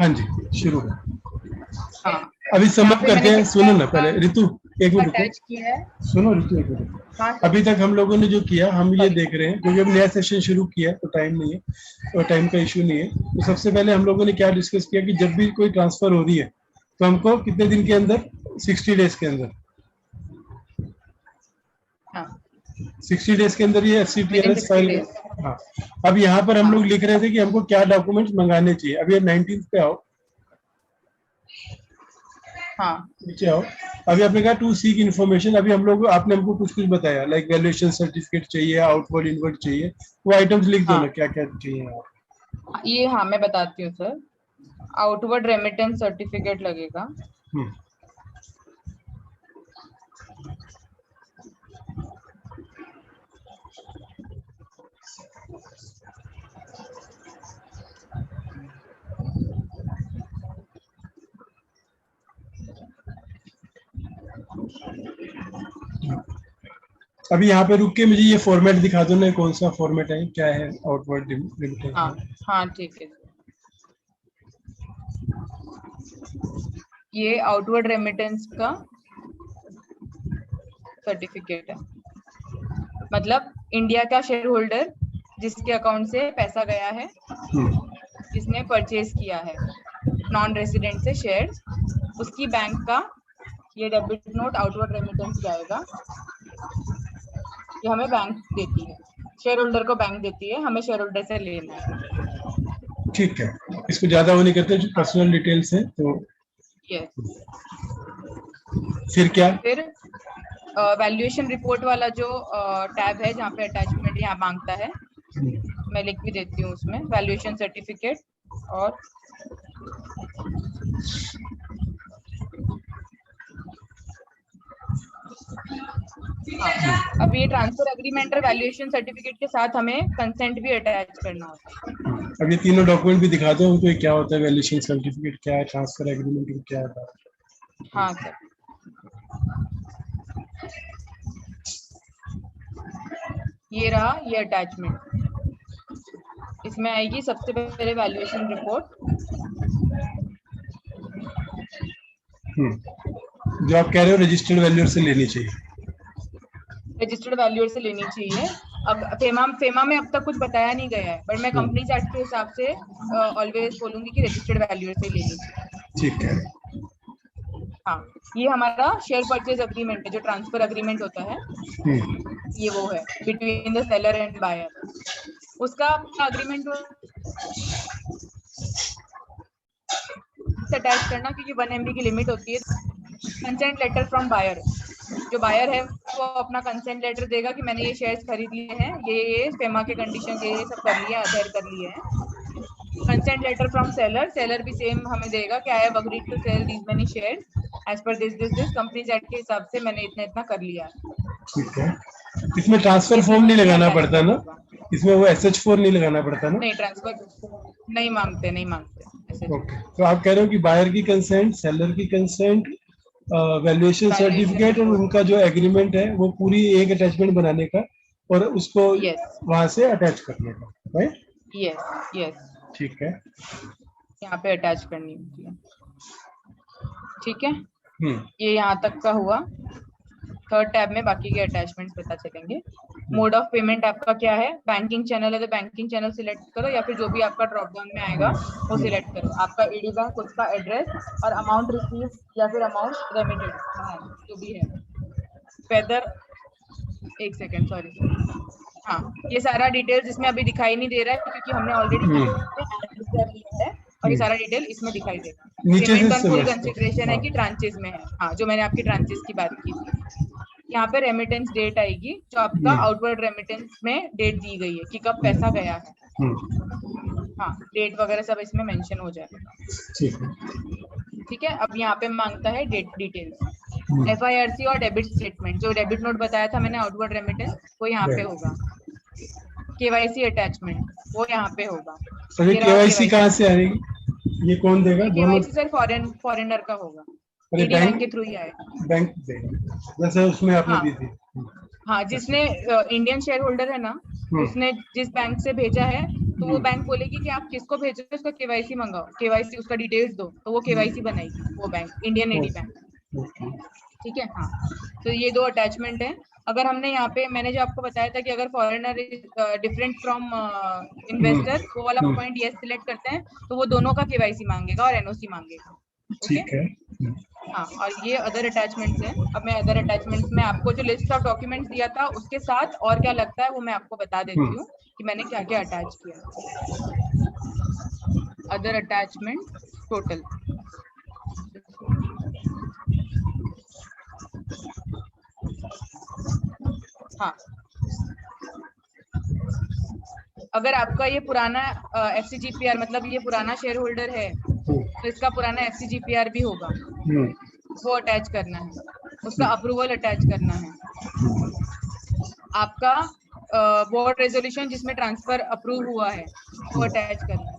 हाँ जी, शुरू है। हाँ, अभी समझ करते हैं। सुनो ना पहले ऋतु, एक मिनट अटैच रुको। किया है। सुनो ऋतु, एक मिनट। हाँ अभी तक हम लोगों ने जो किया, हम ये सॉरी। देख रहे हैं क्योंकि अब नया सेशन शुरू किया है तो टाइम नहीं है और टाइम का इशू नहीं है। तो सबसे पहले हम लोगों ने क्या डिस्कस किया कि जब भी कोई ट्रांसफर हो रही है तो हमको कितने दिन के अंदर, 60 डेज के अंदर, हाँ, 60 डेज के अंदर ये with in FCTRS 60 file. Days. हाँ, अब यहाँ पर हम हाँ लोग लिख रहे थे कि हमको क्या डॉक्यूमेंट्स मंगाने चाहिए। अब ये 19 पे आओ, हाँ नीचे आओ। अभी आपने कहा टू सीक इन्फॉर्मेशन। अभी हम लोग, आपने हमको कुछ कुछ बताया लाइक वैल्यूएशन सर्टिफिकेट चाहिए, आउटवर्ड इनवर्ड चाहिए। वो आइटम्स लिख दो ना, हाँ, क्या क्या चाहिए आप। ये हाँ मैं बताती हूँ सर। आउटवर्ड रेमिटेंस सर्टिफिकेट लगेगा। हम्म, अभी यहाँ पे रुक के मुझे ये फॉर्मेट दिखा दो ना, कौन सा फॉर्मेट है, क्या है आउटवर्ड रेमिटेंस हाँ में। हाँ ठीक है। ये आउटवर्ड रेमिटेंस का सर्टिफिकेट है। मतलब इंडिया का शेयर होल्डर जिसके अकाउंट से पैसा गया है, जिसने परचेज किया है नॉन रेसिडेंट से शेयर्स, उसकी बैंक का ये डेबिट नोट आउटवर्ड रेमिटेंस जाएगा। ये हमें बैंक देती है, शेयर होल्डर को बैंक देती है, हमें शेयर होल्डर से लेना है। ठीक है, इसको ज्यादा वो नहीं करते, जो हाँ पर्सनल डिटेल्स है तो। यस। फिर क्या। फिर वैल्यूएशन रिपोर्ट वाला जो टैब है जहाँ पे अटैचमेंट यहाँ मांगता है, मैं लिख भी देती हूँ उसमें वैल्यूएशन सर्टिफिकेट। और हाँ, अब ये ट्रांसफर एग्रीमेंट और वैल्यूएशन सर्टिफिकेट के साथ हमें कंसेंट भी अटैच करना होता है। अब ये तीनों डॉक्यूमेंट भी दिखा दो उनको, क्या होता है वैल्यूएशन सर्टिफिकेट, क्या है ट्रांसफर एग्रीमेंट, क्या होता है। हाँ सर, ये रहा ये अटैचमेंट। इसमें आएगी सबसे पहले वैल्यूएशन रिपोर्ट। जो आप कह रहे हो रजिस्टर्ड वैल्यूअर से लेनी चाहिए। रजिस्टर्ड वैल्यूअर से लेनी चाहिए। अब फेमा में अब तक कुछ बताया नहीं गया है, बट मैं कंपनी एक्ट के हिसाब से ऑलवेज बोलूंगी कि रजिस्टर्ड वैल्यूअर से लेनी चाहिए। ठीक है। हाँ, ये हमारा शेयर परचेज अग्रीमेंट है, जो ट्रांसफर अग्रीमेंट होता है, ये वो है between the seller and buyer. उसका अग्रीमेंट अटैच करना, क्योंकि 1 MB की लिमिट होती है। कंसेंट लेटर फ्रॉम बायर, जो बायर है वो अपना कंसेंट लेटर देगा कि मैंने ये शेयर्स खरीद लिए हैं, ये फेमा के कंडीशन ये सब कर लिए, अधेर कर लिए हैं। Consent letter from seller, seller भी सेम हमें देगा कि I have agreed to sell these many shares as per this company act के हिसाब से मैंने इतना इतना कर लिया है। ठीक है, इसमें ट्रांसफर ये फॉर्म तीनों नहीं इसमें लगाना पड़ता अटैचमेंट ना, होगा। इसमें वो SH4 नहीं लगाना पड़ता ना। नहीं, ट्रांसफर नहीं मांगते, नहीं मांगते ऐसे। ओके, तो आप कह रहे हो कि बायर की कंसेंट, सेलर की कंसेंट, वैल्यूएशन वैल्यूएशन सर्टिफिकेट और रिपोर्ट। उनका जो एग्रीमेंट है वो पूरी एक अटैचमेंट बनाने का और उसको यस वहां से अटैच करने का, राइट। यस यस, ठीक है। यहाँ पे अटैच करनी होती है। ठीक है, हम्म ये यहाँ तक का हुआ। थर्ड टैब में बाकी के अटैचमेंट्स पता चलेंगे। मोड ऑफ पेमेंट आपका क्या है, बैंकिंग चैनल है तो बैंकिंग चैनल सिलेक्ट करो, या फिर जो भी आपका ड्रॉप डाउन में आएगा वो सिलेक्ट करो। आपका ईडी बैंक, उसका एड्रेस और अमाउंट रिसीव या फिर अमाउंट रेमिटेड जो भी है, वेदर, एक सेकेंड सॉरी सर। हाँ, ये सारा डिटेल्स इसमें अभी दिखाई नहीं दे रहा है क्योंकि हमने ऑलरेडी ऐड कर लिया है, और ये सारा डिटेल इसमें दिखाई देगा। नीचे से पेमेंट ऑन फुल समझते कंसिडरेशन है हाँ। कि ट्रांचेज में है, हाँ जो मैंने आपकी ट्रांचेज की बात की थी। यहाँ पे रेमिटेंस डेट आएगी, जो आपका आउटवर्ड रेमिटेंस में डेट दी गई है कि कब पैसा गया है। हाँ, डेट वगैरह सब इसमें मेंशन हो जाएगा। ठीक है। ठीक है, अब यहाँ पे मांगता है डेट डिटेल्स, FIRC और डेबिट स्टेटमेंट। जो डेबिट नोट बताया था मैंने आउटवर्ड रेमिटेंस, वो यहाँ पे होगा। KYC अटैचमेंट वो यहाँ पे होगा। तो ये ये रहा KYC KYC कहाँ से अटैचमेंट। आएगी, ये कौन देगा ये दोनों। KYC सर फॉरेनर का होगा, अरे ईडी बैंक बैंक, के थ्रू ही आएगा। बैंक देगा जैसे उसमें आपने हाँ दी थी। हाँ, जिसने इंडियन शेयर होल्डर है ना, हम्म, उसने जिस बैंक से भेजा है तो वो बैंक बोलेगी कि आप किसको भेज रहे हो, उसका केवाईसी मंगाओ, केवाईसी उसका डिटेल्स दो, तो वो केवाईसी बनाएगी वो बैंक, इंडियन एडी बैंक। ठीक है। हाँ, तो ये दो अटैचमेंट है। अगर हमने यहाँ पे, मैंने जो आपको बताया था कि अगर फॉरेनर डिफरेंट फ्रॉम इन्वेस्टर, वो वाला पॉइंट यस सिलेक्ट करते हैं, तो वो दोनों का केवाईसी मांगेगा और एनओसी मांगेगा। ओके। ठीक है। हाँ, और ये अदर अटैचमेंट्स है। अब मैं अदर अटैचमेंट्स में आपको जो लिस्ट ऑफ डॉक्यूमेंट्स दिया था उसके साथ और क्या लगता है वो मैं आपको बता देती हूँ कि मैंने क्या क्या अटैच किया। अदर अटैचमेंट टोटल, हाँ, अगर आपका ये पुराना एफसीजीपीआर मतलब ये पुराना शेयर होल्डर है तो इसका पुराना एफसीजीपीआर भी होगा, वो अटैच करना है, उसका अप्रूवल अटैच करना है। आपका बोर्ड रेजोल्यूशन जिसमें ट्रांसफर अप्रूव हुआ है वो अटैच करना है।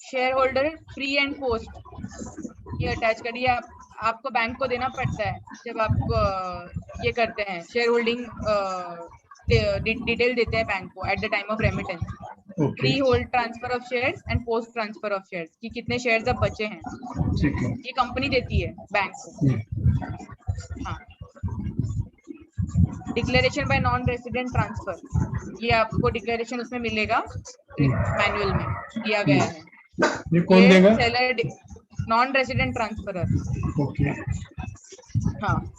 Share holder pre and post ये अटैच करिए। आपको बैंक को देना पड़ता है जब आप ये करते हैं, शेयर होल्डिंग डिटेल देते हैं बैंक को at the time of remittance. Pre hold transfer of shares and post transfer of shares कि कितने शेयर्स अब बचे हैं, ये कंपनी देती है बैंक को। हाँ, declaration bye non resident transfer, ये आपको डिक्लेरेशन उसमें मिलेगा, मैनुअल में दिया गया है। ये कौन देगा? Seller non resident transferor. Okay. हाँ,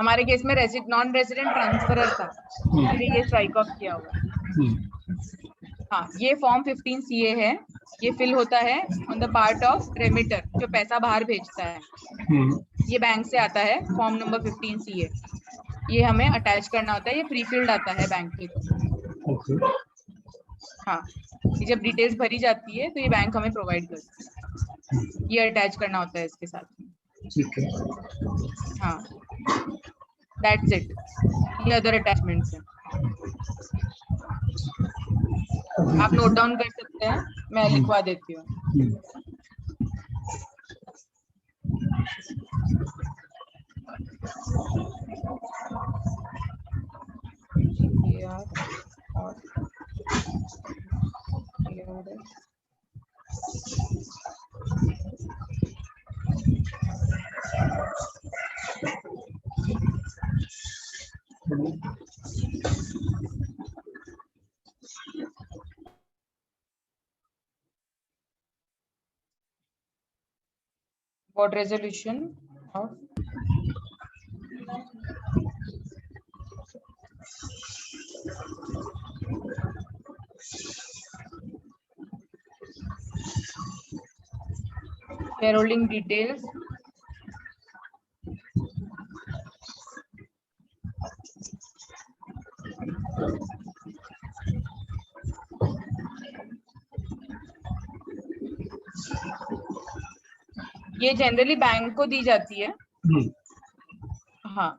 हमारे केस में नॉन रेसिडेंट ट्रांसफरर था, इसलिए ये स्ट्राइक ऑफ किया हुआ। हाँ, ये फॉर्म 15 CA है, ये फिल होता है on the part of remitter, जो पैसा बाहर भेजता है, ये बैंक से आता है, फॉर्म नंबर 15 CA, ये हमें अटैच करना होता है, ये प्री फिल्ड आता है बैंक के थ्रू। हाँ, ये जब डिटेल्स भरी जाती है तो ये बैंक हमें प्रोवाइड करता है, ये अटैच करना होता है इसके साथ में। ठीक है। हाँ, दैट्स इट, ये अदर अटैचमेंट्स हैं, आप नोट डाउन कर सकते हैं, मैं लिखवा देती हूँ। Board resolution of shareholding details, ये जनरली बैंक को दी जाती है। हाँ,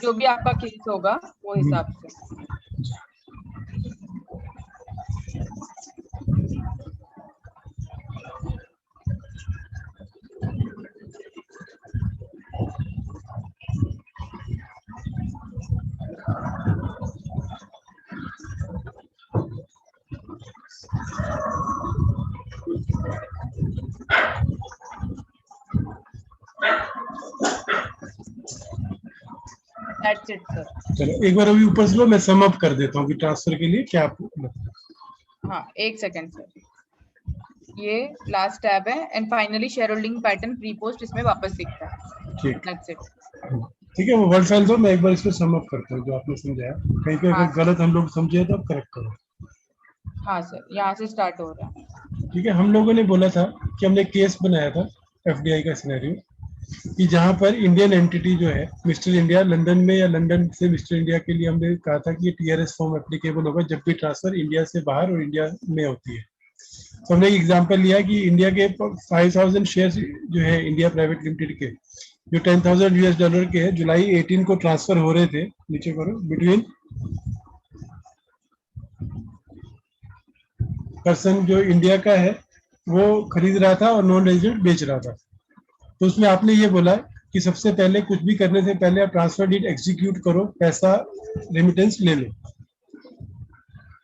जो भी आपका केस होगा वो हिसाब से। That's it, sir. चलो एक बार अभी ऊपर से लो, मैं सम अप कर देता हूँ कि ट्रांसफर के लिए क्या आपको। हाँ, एक सेकंड सर, ये लास्ट टैब है and finally share holding pattern pre post इसमें वापस दिखता है। ठीक, That's it. ठीक है। वो वर्ड फाइल दो, मैं एक बार इसको सम अप करता हूँ जो आपने समझाया, कहीं पे हाँ, अगर गलत हम लोग समझे तो आप करेक्ट करो। हाँ सर, यहाँ से स्टार्ट हो रहा है। ठीक है। हम लोगों ने बोला था कि हमने केस बनाया था एफडीआई का सिनेरियो, कि जहां पर इंडियन एंटिटी जो है मिस्टर इंडिया लंदन में या लंदन से मिस्टर इंडिया के लिए हमने कहा था कि ये टीआरएस फॉर्म एप्लीकेबल होगा जब भी ट्रांसफर इंडिया से बाहर और इंडिया में होती है। तो हमने एक एग्जांपल लिया कि इंडिया के 5000 शेयर जो है इंडिया प्राइवेट लिमिटेड के, जो $10,000 के हैं, जुलाई 18 को ट्रांसफर हो रहे थे, नीचे करो, बिटवीन पर्सन जो इंडिया का है वो खरीद रहा था और नॉन रेजिडेंट बेच रहा था। तो उसमें आपने ये बोला कि सबसे पहले कुछ भी करने से पहले आप ट्रांसफर डीड एग्जीक्यूट करो, पैसा रेमिटेंस ले लो,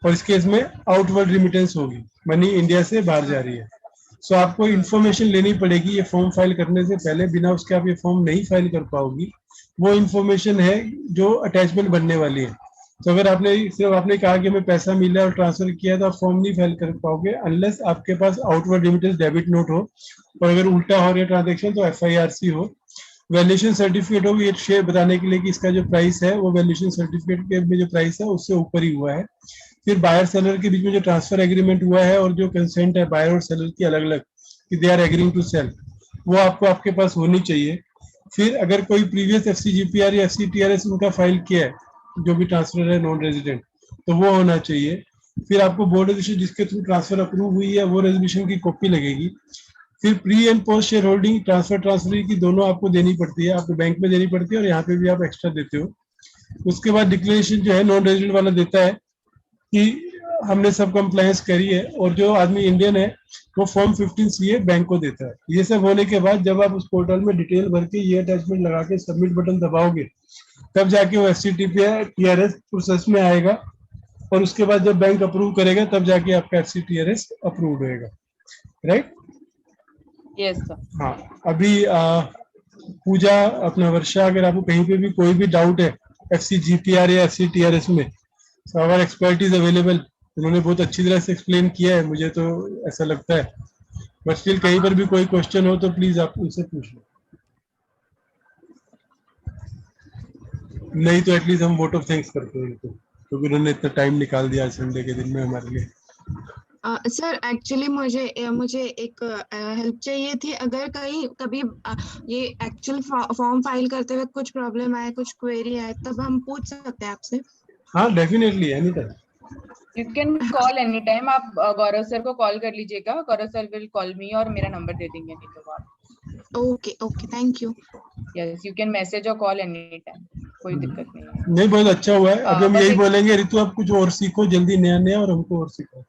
और इस केस में आउटवर्ड रेमिटेंस होगी, मनी इंडिया से बाहर जा रही है। सो आपको इन्फॉर्मेशन लेनी पड़ेगी, ये फॉर्म फाइल करने से पहले, बिना उसके आप ये फॉर्म नहीं फाइल कर पाओगी। वो इन्फॉर्मेशन है जो अटैचमेंट बनने वाली है। तो अगर आपने सिर्फ आपने कहा कि हमें पैसा मिला और ट्रांसफर किया तो आप फॉर्म नहीं फाइल कर पाओगे अनलेस आपके पास आउटवर्ड रेमिटेंस डेबिट नोट हो, और अगर उल्टा हो रहा ट्रांजेक्शन तो FIRC हो, वैल्यूएशन सर्टिफिकेट हो, ये शेयर बताने के लिए कि इसका जो प्राइस है वो वैल्यूएशन सर्टिफिकेट के में जो प्राइस है उससे ऊपर ही हुआ है। फिर बायर सेलर के बीच में जो ट्रांसफर एग्रीमेंट हुआ है और जो कंसेंट है बायर और सेलर की अलग अलग कि they are agreeing to sell, वो आपको आपके पास होनी चाहिए। फिर अगर कोई प्रीवियस FCGPR या FCTRS उनका फाइल किया है, जो भी ट्रांसफर है नॉन रेजिडेंट, तो वो होना चाहिए। फिर आपको बोर्ड रेजोल्यूशन जिसके थ्रू ट्रांसफर अप्रूव हुई है वो रेजोल्यूशन की कॉपी लगेगी। फिर pre and post share holding transfer की दोनों आपको देनी पड़ती है, आपको बैंक में देनी पड़ती है और यहाँ पे भी आप एक्स्ट्रा देते हो। उसके बाद डिक्लेरेशन जो है नॉन रेजिडेंट वाला देता है कि हमने सब कंप्लायंस करी है, और जो आदमी इंडियन है वो फॉर्म 15CA बैंक को देता है। ये सब होने के बाद जब आप उस पोर्टल में डिटेल भर के ये अटैचमेंट लगा के सबमिट बटन दबाओगे, तब जाके वो FCTRS प्रोसेस में आएगा, और उसके बाद जब बैंक अप्रूव करेगा तब जाके आपका FCTRS अप्रूव होएगा, राइट? Yes sir. हाँ, अभी पूजा अपना वर्षा, अगर आपको कहीं पे भी कोई भी डाउट है FCGPR या FCTRS में, so our expert is available। उन्होंने बहुत अच्छी तरह से एक्सप्लेन किया है, मुझे तो ऐसा लगता है, बट स्टिल कहीं पर भी कोई क्वेश्चन हो तो प्लीज आप उनसे पूछ लो, नहीं तो एटलीस्ट हम वोट ऑफ थैंक्स करते हैं उनको, क्योंकि उन्होंने इतना टाइम निकाल दिया संडे के दिन में हमारे लिए। सर एक्चुअली मुझे एक हेल्प चाहिए थी। अगर कभी ये एक्चुअल फॉर्म फाइल करते वक्त कुछ प्रॉब्लम आए, कुछ क्वेरी आए, तब हम पूछ सकते हैं आपसे? हाँ, definitely, any time. You can call any time. आप गौरव सर को कॉल कर लीजिएगा, गौरव सर विल कॉल मी, और मेरा नंबर दे देंगे नहीं तो आप। Okay okay, thank you. Yes, you can message और कॉल एनी टाइम, कोई दिक्कत नहीं है। नहीं, बहुत अच्छा हुआ है। अभी हम बस यही एक- बोलेंगे रितु आप कुछ और सीखो जल्दी, नया नया, और हमको और सिखाओ।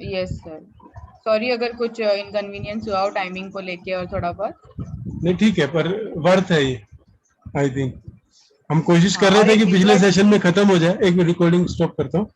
यस सर, सॉरी अगर कुछ इनकन्वीनियंस हुआ हो टाइमिंग को लेके और थोड़ा बहुत। नहीं ठीक है, पर वर्थ है ये, आई थिंक। हम कोशिश कर हाँ, रहे और थे एक कि पिछले रिक्वेस्ट सेशन में खत्म हो जाए। एक मिनट, रिकॉर्डिंग स्टॉप करता हूँ।